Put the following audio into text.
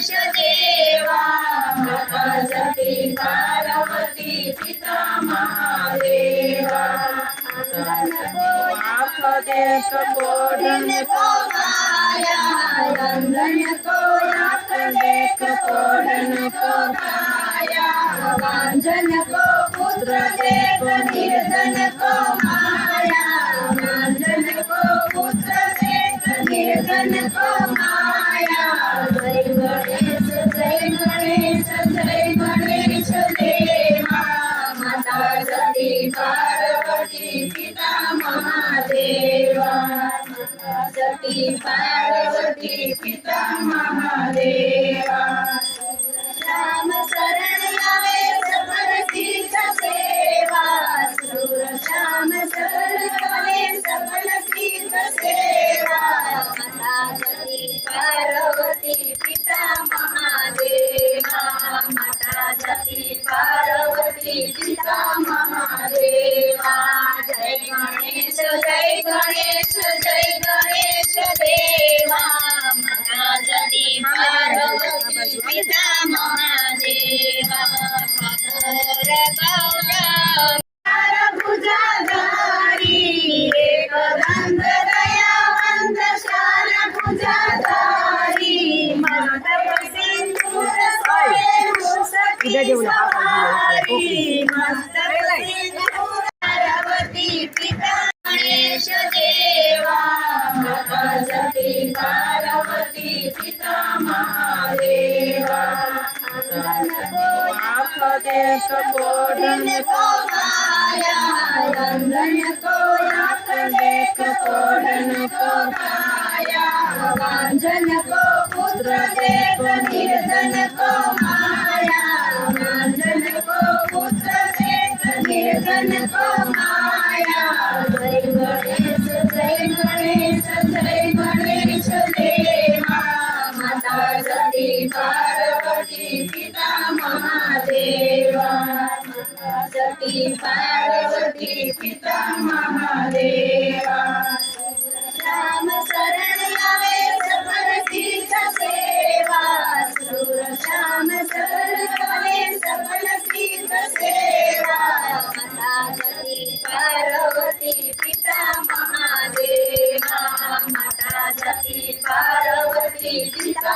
गणेश देवा माता सती पार्वती पिता महादेवा आँख देख कोढ़न को माया रंजन को आँख देख कोढ़न को माया वांझन को पुत्र देख निर्धन को माया वांझन को पुत्र देख निर्धन को माया जय गणेश जय गणेश जय गणेश देवा माता सती पार्वती पिता महादेवा माता सती पार्वती पिता महादेवा श्याम शरण आवे सफल तीर्थ सेवा सुर श्याम शरण आवे सफल तीर्थ सेवा माता सती पार्वती पिता महादेवा माता सती पार्वती पिता महादेवा जय गणेश जय गणेश जय गणेश देवा माता सती पार्वती पिता महादेवा कठोर गौरव भुजाधारी एकदंत दयावंत शार भुजाधारी मस्तक सिंदूर सोये मुसकी सवारी मस्तक सिंदूर पार्वती पिता गणेश देवा माता सती पार्वती पिता महादेवा आँख देख कोढ़न को माया रंजन को आँख देख कोढ़न को माया वांझन को पुत्र देख निर्धन को माया वांझन को पुत्र देख निर्धन को माया जय गणेश जय गणेश जय गणेश देवा माता सती पार्वती पिता महादेवा माता सती पार्वती पिता महादेवा श्याम शरण आवे सफल तीर्थ सेवा सुर श्याम शरण आवे सफल तीर्थ सेवा माता सती पार्वती पिता महादेवा माता सती पार्वती पिता